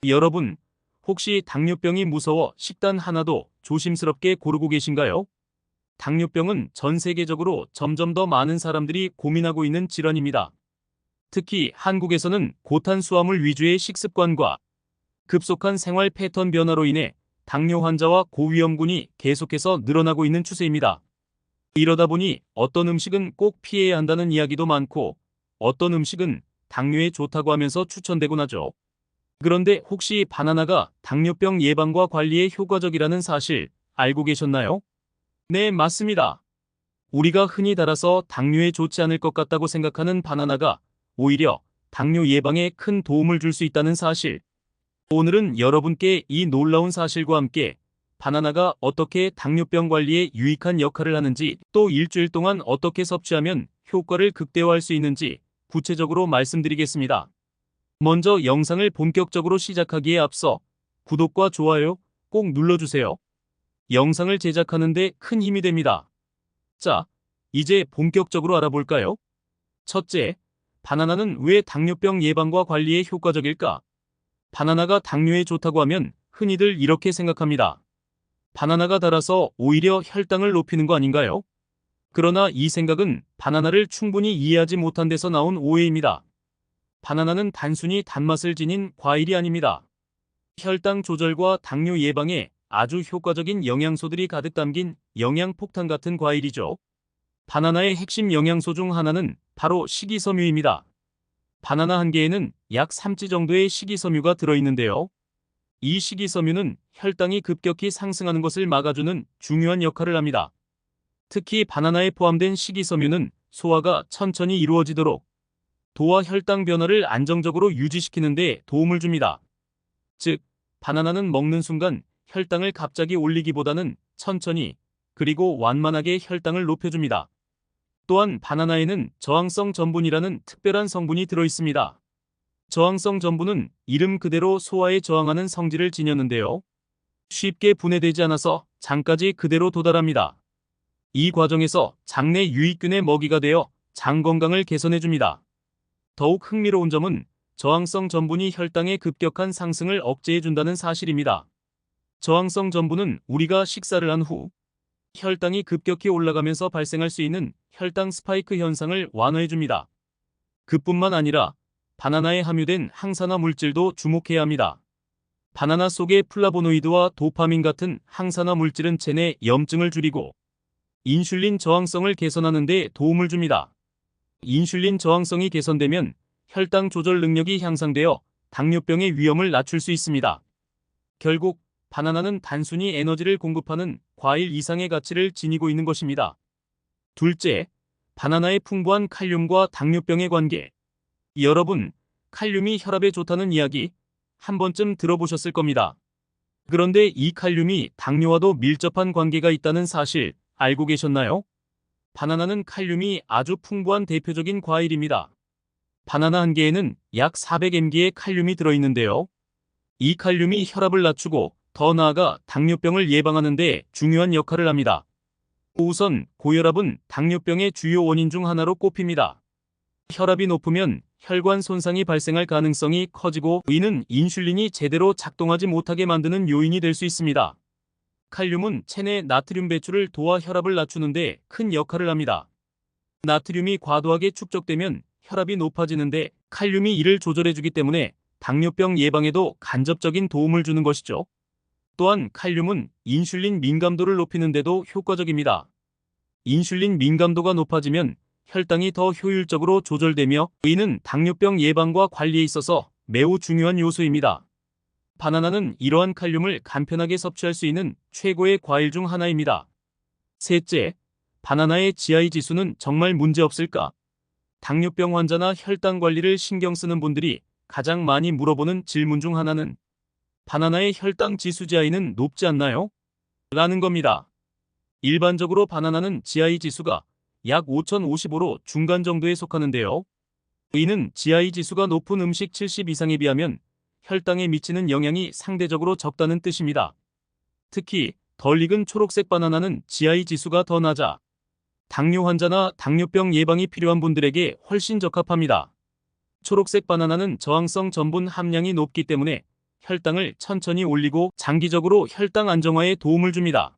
여러분, 혹시 당뇨병이 무서워 식단 하나도 조심스럽게 고르고 계신가요? 당뇨병은 전 세계적으로 점점 더 많은 사람들이 고민하고 있는 질환입니다. 특히 한국에서는 고탄수화물 위주의 식습관과 급속한 생활 패턴 변화로 인해 당뇨 환자와 고위험군이 계속해서 늘어나고 있는 추세입니다. 이러다 보니 어떤 음식은 꼭 피해야 한다는 이야기도 많고 어떤 음식은 당뇨에 좋다고 하면서 추천되곤 하죠. 그런데 혹시 바나나가 당뇨병 예방과 관리에 효과적이라는 사실 알고 계셨나요? 네, 맞습니다. 우리가 흔히 달아서 당뇨에 좋지 않을 것 같다고 생각하는 바나나가 오히려 당뇨 예방에 큰 도움을 줄 수 있다는 사실. 오늘은 여러분께 이 놀라운 사실과 함께 바나나가 어떻게 당뇨병 관리에 유익한 역할을 하는지, 또 일주일 동안 어떻게 섭취하면 효과를 극대화할 수 있는지 구체적으로 말씀드리겠습니다. 먼저 영상을 본격적으로 시작하기에 앞서 구독과 좋아요 꼭 눌러주세요. 영상을 제작하는 데 큰 힘이 됩니다. 자, 이제 본격적으로 알아볼까요? 첫째, 바나나는 왜 당뇨병 예방과 관리에 효과적일까? 바나나가 당뇨에 좋다고 하면 흔히들 이렇게 생각합니다. 바나나가 달아서 오히려 혈당을 높이는 거 아닌가요? 그러나 이 생각은 바나나를 충분히 이해하지 못한 데서 나온 오해입니다. 바나나는 단순히 단맛을 지닌 과일이 아닙니다. 혈당 조절과 당뇨 예방에 아주 효과적인 영양소들이 가득 담긴 영양폭탄 같은 과일이죠. 바나나의 핵심 영양소 중 하나는 바로 식이섬유입니다. 바나나 한 개에는 약 3지 정도의 식이섬유가 들어있는데요. 이 식이섬유는 혈당이 급격히 상승하는 것을 막아주는 중요한 역할을 합니다. 특히 바나나에 포함된 식이섬유는 소화가 천천히 이루어지도록 도와 혈당 변화를 안정적으로 유지시키는 데 도움을 줍니다. 즉, 바나나는 먹는 순간 혈당을 갑자기 올리기보다는 천천히 그리고 완만하게 혈당을 높여줍니다. 또한 바나나에는 저항성 전분이라는 특별한 성분이 들어있습니다. 저항성 전분은 이름 그대로 소화에 저항하는 성질을 지녔는데요. 쉽게 분해되지 않아서 장까지 그대로 도달합니다. 이 과정에서 장내 유익균의 먹이가 되어 장 건강을 개선해줍니다. 더욱 흥미로운 점은 저항성 전분이 혈당의 급격한 상승을 억제해준다는 사실입니다. 저항성 전분은 우리가 식사를 한 후 혈당이 급격히 올라가면서 발생할 수 있는 혈당 스파이크 현상을 완화해줍니다. 그뿐만 아니라 바나나에 함유된 항산화 물질도 주목해야 합니다. 바나나 속의 플라보노이드와 도파민 같은 항산화 물질은 체내 염증을 줄이고 인슐린 저항성을 개선하는 데 도움을 줍니다. 인슐린 저항성이 개선되면 혈당 조절 능력이 향상되어 당뇨병의 위험을 낮출 수 있습니다. 결국 바나나는 단순히 에너지를 공급하는 과일 이상의 가치를 지니고 있는 것입니다. 둘째, 바나나의 풍부한 칼륨과 당뇨병의 관계. 여러분, 칼륨이 혈압에 좋다는 이야기 한 번쯤 들어보셨을 겁니다. 그런데 이 칼륨이 당뇨와도 밀접한 관계가 있다는 사실 알고 계셨나요? 바나나는 칼륨이 아주 풍부한 대표적인 과일입니다. 바나나 한 개에는 약 400mg의 칼륨이 들어있는데요. 이 칼륨이 혈압을 낮추고 더 나아가 당뇨병을 예방하는 데 중요한 역할을 합니다. 우선 고혈압은 당뇨병의 주요 원인 중 하나로 꼽힙니다. 혈압이 높으면 혈관 손상이 발생할 가능성이 커지고 이는 인슐린이 제대로 작동하지 못하게 만드는 요인이 될 수 있습니다. 칼륨은 체내 나트륨 배출을 도와 혈압을 낮추는 데 큰 역할을 합니다. 나트륨이 과도하게 축적되면 혈압이 높아지는데 칼륨이 이를 조절해주기 때문에 당뇨병 예방에도 간접적인 도움을 주는 것이죠. 또한 칼륨은 인슐린 민감도를 높이는 데도 효과적입니다. 인슐린 민감도가 높아지면 혈당이 더 효율적으로 조절되며 이는 당뇨병 예방과 관리에 있어서 매우 중요한 요소입니다. 바나나는 이러한 칼륨을 간편하게 섭취할 수 있는 최고의 과일 중 하나입니다. 셋째, 바나나의 GI 지수는 정말 문제없을까? 당뇨병 환자나 혈당 관리를 신경 쓰는 분들이 가장 많이 물어보는 질문 중 하나는 바나나의 혈당 지수 GI는 높지 않나요? 라는 겁니다. 일반적으로 바나나는 GI 지수가 약 5055로 중간 정도에 속하는데요. 이는 GI 지수가 높은 음식 70 이상에 비하면 혈당에 미치는 영향이 상대적으로 적다는 뜻입니다. 특히 덜 익은 초록색 바나나는 GI 지수가 더 낮아 당뇨 환자나 당뇨병 예방이 필요한 분들에게 훨씬 적합합니다. 초록색 바나나는 저항성 전분 함량이 높기 때문에 혈당을 천천히 올리고 장기적으로 혈당 안정화에 도움을 줍니다.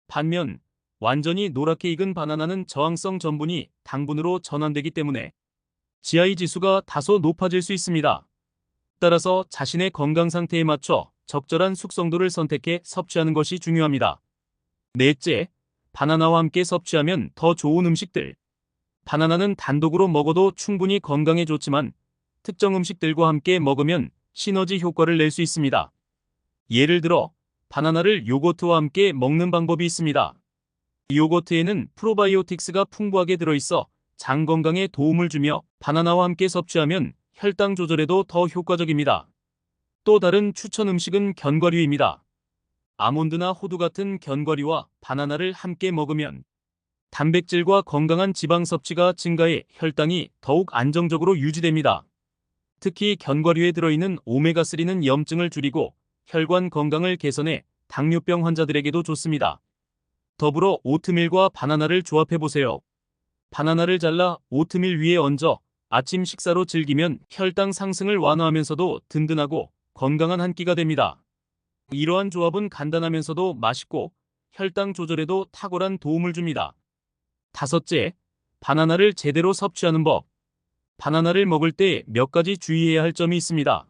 반면 완전히 노랗게 익은 바나나는 저항성 전분이 당분으로 전환되기 때문에 GI 지수가 다소 높아질 수 있습니다. 따라서 자신의 건강 상태에 맞춰 적절한 숙성도를 선택해 섭취하는 것이 중요합니다. 넷째, 바나나와 함께 섭취하면 더 좋은 음식들. 바나나는 단독으로 먹어도 충분히 건강에 좋지만 특정 음식들과 함께 먹으면 시너지 효과를 낼 수 있습니다. 예를 들어 바나나를 요거트와 함께 먹는 방법이 있습니다. 요거트에는 프로바이오틱스가 풍부하게 들어있어 장 건강에 도움을 주며 바나나와 함께 섭취하면 혈당 조절에도 더 효과적입니다. 또 다른 추천 음식은 견과류입니다. 아몬드나 호두 같은 견과류와 바나나를 함께 먹으면 단백질과 건강한 지방 섭취가 증가해 혈당이 더욱 안정적으로 유지됩니다. 특히 견과류에 들어있는 오메가3는 염증을 줄이고 혈관 건강을 개선해 당뇨병 환자들에게도 좋습니다. 더불어 오트밀과 바나나를 조합해보세요. 바나나를 잘라 오트밀 위에 얹어 아침 식사로 즐기면 혈당 상승을 완화하면서도 든든하고 건강한 한 끼가 됩니다. 이러한 조합은 간단하면서도 맛있고 혈당 조절에도 탁월한 도움을 줍니다. 다섯째, 바나나를 제대로 섭취하는 법. 바나나를 먹을 때 몇 가지 주의해야 할 점이 있습니다.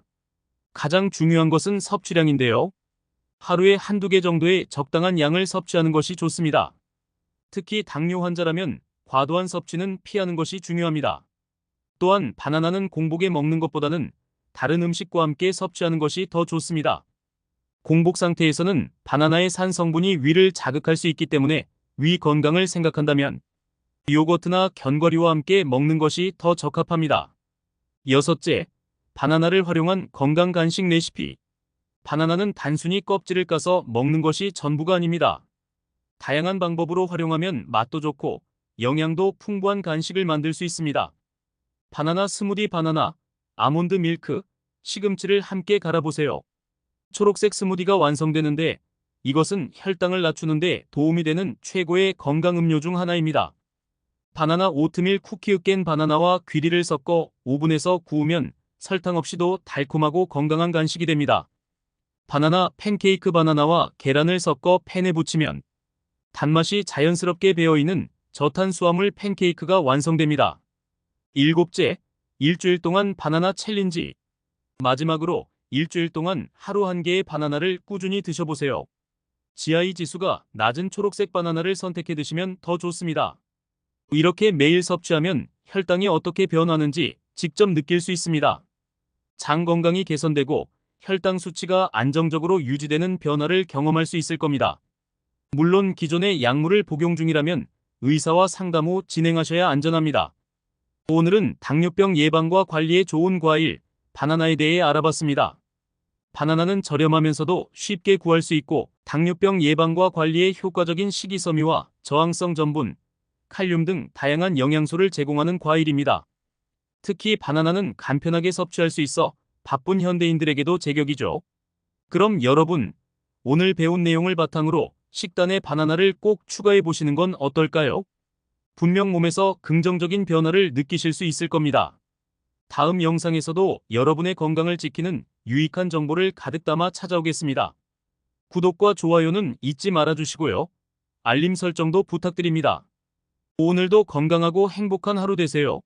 가장 중요한 것은 섭취량인데요. 하루에 한두 개 정도의 적당한 양을 섭취하는 것이 좋습니다. 특히 당뇨 환자라면 과도한 섭취는 피하는 것이 중요합니다. 또한 바나나는 공복에 먹는 것보다는 다른 음식과 함께 섭취하는 것이 더 좋습니다. 공복 상태에서는 바나나의 산 성분이 위를 자극할 수 있기 때문에 위 건강을 생각한다면 요거트나 견과류와 함께 먹는 것이 더 적합합니다. 여섯째, 바나나를 활용한 건강 간식 레시피. 바나나는 단순히 껍질을 까서 먹는 것이 전부가 아닙니다. 다양한 방법으로 활용하면 맛도 좋고 영양도 풍부한 간식을 만들 수 있습니다. 바나나 스무디 바나나, 아몬드 밀크, 시금치를 함께 갈아보세요. 초록색 스무디가 완성되는데 이것은 혈당을 낮추는데 도움이 되는 최고의 건강 음료 중 하나입니다. 바나나 오트밀 쿠키 으깬 바나나와 귀리를 섞어 오븐에서 구우면 설탕 없이도 달콤하고 건강한 간식이 됩니다. 바나나 팬케이크 바나나와 계란을 섞어 팬에 부치면 단맛이 자연스럽게 배어있는 저탄수화물 팬케이크가 완성됩니다. 일곱째, 일주일 동안 바나나 챌린지. 마지막으로 일주일 동안 하루 한 개의 바나나를 꾸준히 드셔보세요. GI 지수가 낮은 초록색 바나나를 선택해 드시면 더 좋습니다. 이렇게 매일 섭취하면 혈당이 어떻게 변하는지 직접 느낄 수 있습니다. 장 건강이 개선되고 혈당 수치가 안정적으로 유지되는 변화를 경험할 수 있을 겁니다. 물론 기존의 약물을 복용 중이라면 의사와 상담 후 진행하셔야 안전합니다. 오늘은 당뇨병 예방과 관리에 좋은 과일, 바나나에 대해 알아봤습니다. 바나나는 저렴하면서도 쉽게 구할 수 있고 당뇨병 예방과 관리에 효과적인 식이섬유와 저항성 전분, 칼륨 등 다양한 영양소를 제공하는 과일입니다. 특히 바나나는 간편하게 섭취할 수 있어 바쁜 현대인들에게도 제격이죠. 그럼 여러분, 오늘 배운 내용을 바탕으로 식단에 바나나를 꼭 추가해 보시는 건 어떨까요? 분명 몸에서 긍정적인 변화를 느끼실 수 있을 겁니다. 다음 영상에서도 여러분의 건강을 지키는 유익한 정보를 가득 담아 찾아오겠습니다. 구독과 좋아요는 잊지 말아주시고요. 알림 설정도 부탁드립니다. 오늘도 건강하고 행복한 하루 되세요.